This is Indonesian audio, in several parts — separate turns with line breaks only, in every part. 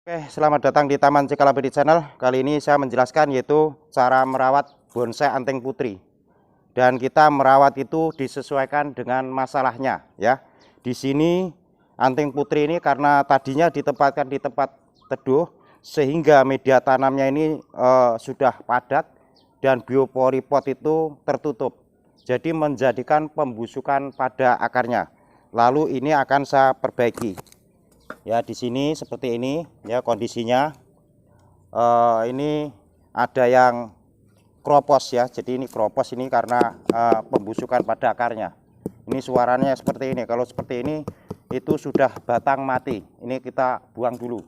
Oke, selamat datang di Taman Cikalabedi Channel. Kali ini saya menjelaskan yaitu cara merawat bonsai anting putri. Dan kita merawat itu disesuaikan dengan masalahnya ya. Di sini anting putri ini karena tadinya ditempatkan di tempat teduh sehingga media tanamnya ini sudah padat dan biopori pot itu tertutup. Jadi menjadikan pembusukan pada akarnya. Lalu ini akan saya perbaiki. Ya, di sini seperti ini ya kondisinya. Ini ada yang kropos ya. Jadi ini kropos ini karena pembusukan pada akarnya. Ini suaranya seperti ini. Kalau seperti ini itu sudah batang mati. Ini kita buang dulu.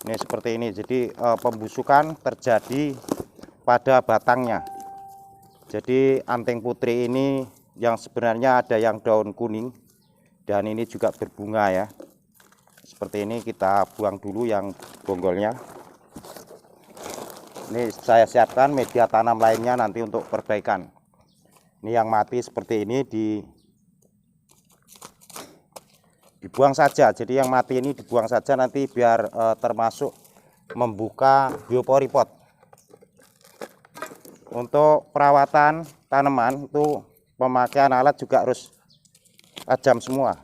Ini seperti ini. Jadi pembusukan terjadi pada batangnya. Jadi anting putri ini yang sebenarnya ada yang daun kuning dan ini juga berbunga ya. Seperti ini kita buang dulu yang bonggolnya. Ini saya siapkan media tanam lainnya nanti untuk perbaikan. Ini yang mati seperti ini dibuang saja. Jadi yang mati ini dibuang saja nanti biar termasuk membuka biopori pot. Untuk perawatan tanaman itu pemakaian alat juga harus tajam semua.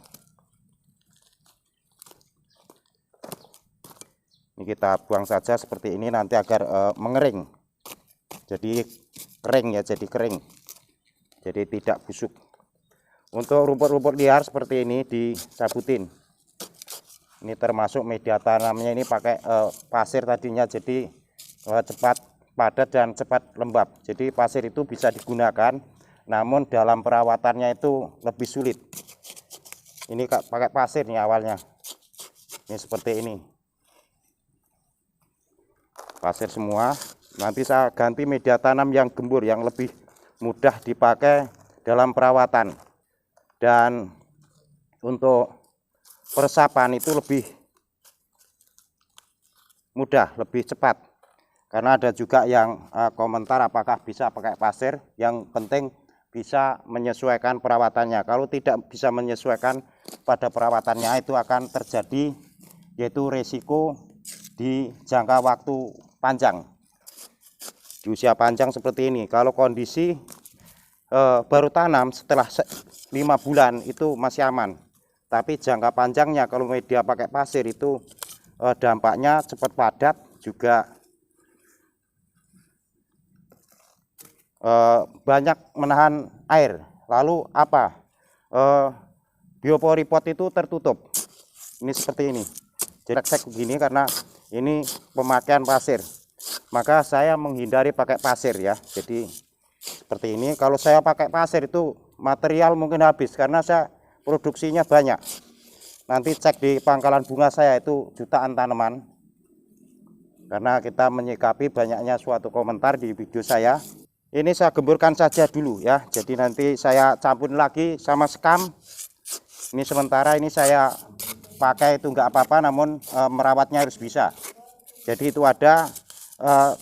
Ini kita buang saja seperti ini nanti agar mengering. Jadi kering ya, jadi kering. Jadi tidak busuk. Untuk rumput-rumput liar seperti ini dicabutin. Ini termasuk media tanamnya ini pakai pasir tadinya, jadi cepat padat dan cepat lembab. Jadi pasir itu bisa digunakan, namun dalam perawatannya itu lebih sulit. Ini pakai pasir nih awalnya. Ini seperti ini. Pasir semua. Nanti saya ganti media tanam yang gembur yang lebih mudah dipakai dalam perawatan. Dan untuk peresapan itu lebih mudah, lebih cepat. Karena ada juga yang komentar apakah bisa pakai pasir. Yang penting bisa menyesuaikan perawatannya. Kalau tidak bisa menyesuaikan pada perawatannya itu akan terjadi yaitu resiko di jangka waktu panjang, di usia panjang seperti ini. Kalau kondisi baru tanam setelah 5 bulan itu masih aman, tapi jangka panjangnya kalau media pakai pasir itu dampaknya cepat padat, juga banyak menahan air. Lalu apa? Biopori pot itu tertutup. Ini seperti ini. Jadi cek begini karena ini pemakaian pasir. Maka saya menghindari pakai pasir ya. Jadi seperti ini. Kalau saya pakai pasir itu material mungkin habis karena saya produksinya banyak. Nanti cek di pangkalan bunga saya itu jutaan tanaman. Karena kita menyikapi banyaknya suatu komentar di video saya. Ini saya gemburkan saja dulu ya. Jadi nanti saya campur lagi sama sekam. Ini sementara ini saya pakai itu enggak apa-apa, namun merawatnya harus bisa. Jadi itu ada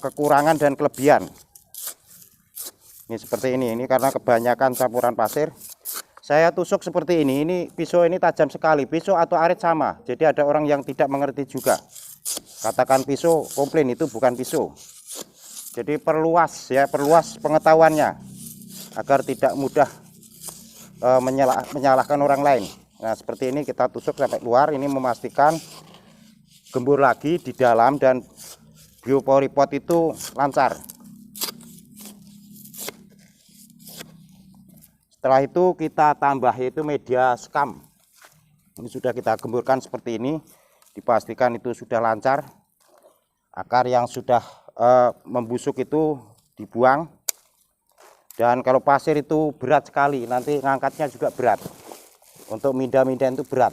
kekurangan dan kelebihan. Ini seperti ini karena kebanyakan campuran pasir. Saya tusuk seperti ini. Ini pisau ini tajam sekali. Pisau atau arit sama. Jadi ada orang yang tidak mengerti juga. Katakan pisau, komplain itu bukan pisau. Jadi perluas ya, perluas pengetahuannya agar tidak mudah menyalahkan orang lain. Nah seperti ini kita tusuk sampai luar. Ini memastikan gembur lagi di dalam dan biopori pot itu lancar. Setelah itu kita tambah yaitu media sekam. Ini sudah kita gemburkan seperti ini. Dipastikan itu sudah lancar. Akar yang sudah membusuk itu dibuang. Dan kalau pasir itu berat sekali, nanti ngangkatnya juga berat. Untuk minda-minda itu berat.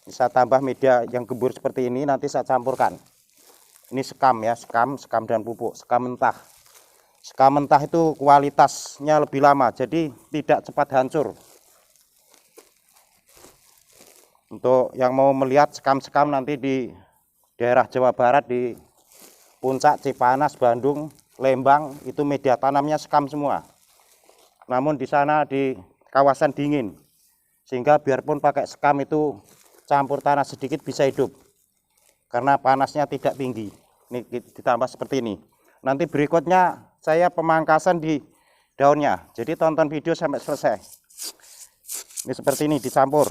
Bisa tambah media yang gembur seperti ini, nanti saya campurkan. Ini sekam ya, sekam dan pupuk, sekam mentah. Sekam mentah itu kualitasnya lebih lama, jadi tidak cepat hancur. Untuk yang mau melihat sekam-sekam nanti di daerah Jawa Barat, di Puncak, Cipanas, Bandung, Lembang, itu media tanamnya sekam semua. Namun di sana di kawasan dingin, sehingga biarpun pakai sekam itu campur tanah sedikit bisa hidup karena panasnya tidak tinggi. Ini ditambah seperti ini. Nanti berikutnya saya pemangkasan di daunnya, jadi tonton video sampai selesai. Ini seperti ini dicampur,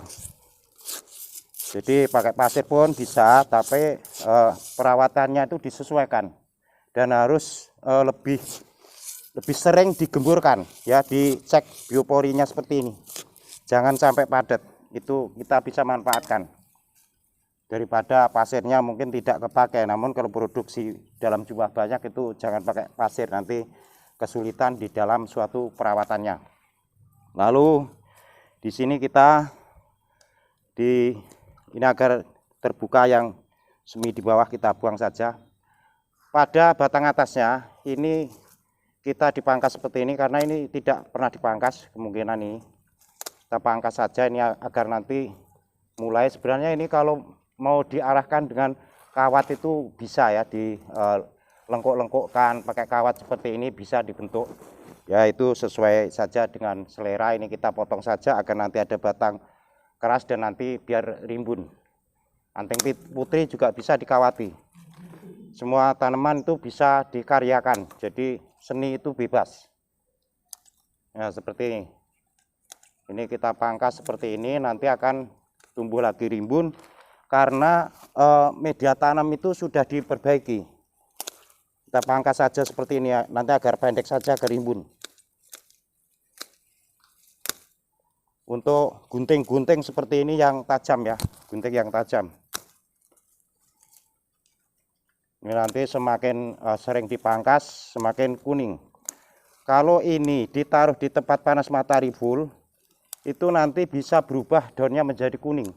jadi pakai pasir pun bisa, tapi perawatannya itu disesuaikan dan harus lebih sering digemburkan ya, dicek bioporinya seperti ini, jangan sampai padat. Itu kita bisa manfaatkan daripada pasirnya mungkin tidak kepakai. Namun kalau produksi dalam jumlah banyak itu jangan pakai pasir, nanti kesulitan di dalam suatu perawatannya. Lalu di sini kita ini agar terbuka, yang semi di bawah kita buang saja. Pada batang atasnya ini kita dipangkas seperti ini karena ini tidak pernah dipangkas, kemungkinan ini kita pangkas saja ini agar nanti mulai, sebenarnya ini kalau mau diarahkan dengan kawat itu bisa ya, di lengkuk-lengkukkan pakai kawat seperti ini bisa dibentuk ya, itu sesuai saja dengan selera. Ini kita potong saja agar nanti ada batang keras dan nanti biar rimbun. Anting putri juga bisa dikawati, semua tanaman itu bisa dikaryakan, jadi seni itu bebas ya, seperti ini. Ini kita pangkas seperti ini, nanti akan tumbuh lagi rimbun karena media tanam itu sudah diperbaiki. Kita pangkas saja seperti ini ya, nanti agar pendek saja, agar rimbun. Untuk gunting-gunting seperti ini yang tajam ya, gunting yang tajam. Ini nanti semakin sering dipangkas semakin kuning. Kalau ini ditaruh di tempat panas matahari full, itu nanti bisa berubah daunnya menjadi kuning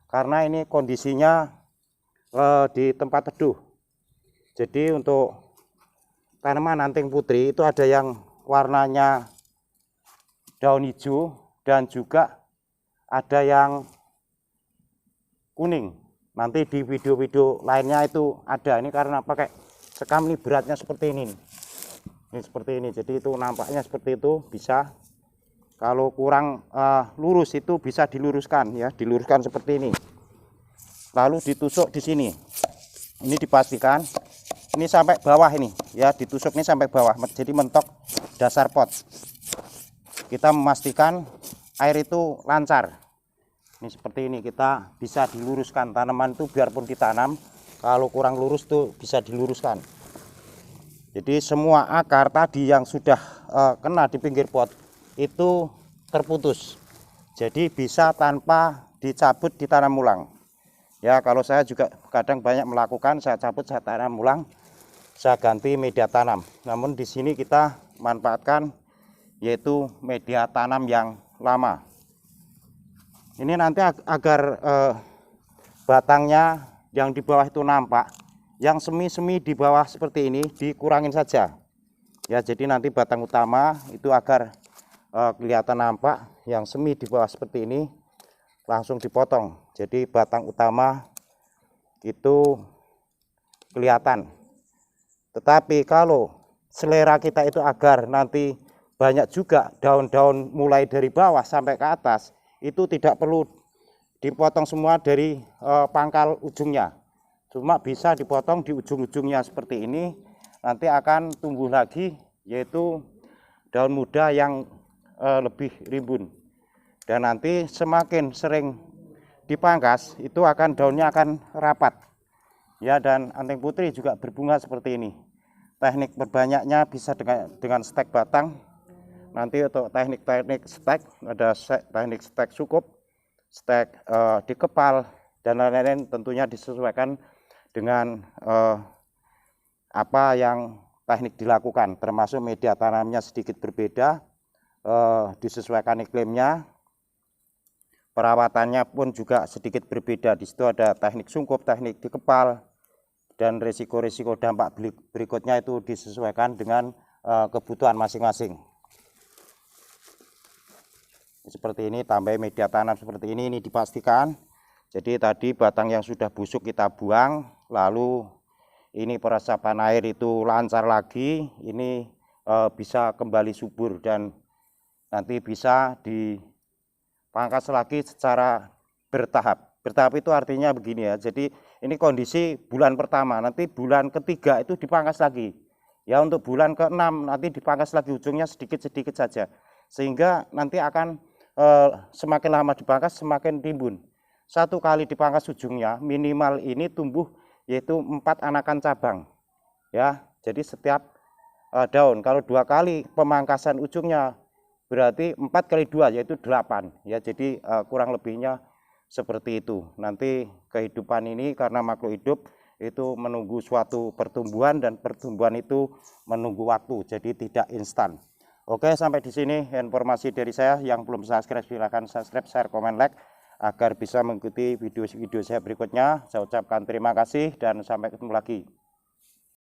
karena ini kondisinya di tempat teduh. Jadi untuk tanaman anting putri itu ada yang warnanya daun hijau dan juga ada yang kuning. Nanti di video-video lainnya itu ada. Ini karena pakai sekam, ini beratnya seperti ini. Ini seperti ini, jadi itu nampaknya seperti itu. Bisa kalau kurang lurus itu bisa diluruskan ya, diluruskan seperti ini. Lalu ditusuk di sini. Ini dipastikan ini sampai bawah ini ya, ditusuk ini sampai bawah, jadi mentok dasar pot. Kita memastikan air itu lancar. Ini seperti ini, kita bisa diluruskan tanaman itu, biarpun ditanam kalau kurang lurus tuh bisa diluruskan. Jadi semua akar tadi yang sudah kena di pinggir pot itu terputus, jadi bisa tanpa dicabut ditanam ulang ya. Kalau saya juga kadang banyak melakukan, saya cabut, saya tanam ulang, saya ganti media tanam. Namun di sini kita manfaatkan yaitu media tanam yang lama. Ini nanti agar batangnya yang di bawah itu nampak, yang semi-semi di bawah seperti ini dikurangin saja ya. Jadi nanti batang utama itu agar kelihatan nampak, yang semi di bawah seperti ini langsung dipotong, jadi batang utama itu kelihatan. Tetapi kalau selera kita itu agar nanti banyak juga daun-daun mulai dari bawah sampai ke atas, itu tidak perlu dipotong semua dari pangkal ujungnya, cuma bisa dipotong di ujung-ujungnya seperti ini. Nanti akan tumbuh lagi yaitu daun muda yang lebih rimbun, dan nanti semakin sering dipangkas itu akan daunnya akan rapat ya. Dan anting putri juga berbunga seperti ini. Teknik perbanyaknya bisa dengan stek batang. Nanti untuk teknik stek ada teknik stek sukup, stek dikepal dan lain-lain, tentunya disesuaikan dengan apa yang teknik dilakukan, termasuk media tanamnya sedikit berbeda, disesuaikan iklimnya, perawatannya pun juga sedikit berbeda. Di situ ada teknik sungkup, teknik dikepal, dan risiko-risiko dampak berikutnya itu disesuaikan dengan kebutuhan masing-masing. Seperti ini, tambah media tanam seperti ini dipastikan. Jadi tadi batang yang sudah busuk kita buang, lalu ini peresapan air itu lancar lagi, ini bisa kembali subur dan nanti bisa pangkas lagi secara bertahap. Bertahap itu artinya begini ya, jadi ini kondisi bulan pertama, nanti bulan ketiga itu dipangkas lagi. Ya, untuk bulan ke-6 nanti dipangkas lagi ujungnya sedikit-sedikit saja. Sehingga nanti akan semakin lama dipangkas semakin timbun. Satu kali dipangkas ujungnya minimal ini tumbuh yaitu 4 anakan cabang. Ya, jadi setiap daun, kalau 2 kali pemangkasan ujungnya berarti 4 kali 2 yaitu 8 ya. Jadi kurang lebihnya seperti itu. Nanti kehidupan ini karena makhluk hidup itu menunggu suatu pertumbuhan, dan pertumbuhan itu menunggu waktu, jadi tidak instan. Oke, sampai di sini informasi dari saya. Yang belum subscribe silakan subscribe, share, komen, like agar bisa mengikuti video-video saya berikutnya. Saya ucapkan terima kasih dan sampai ketemu lagi.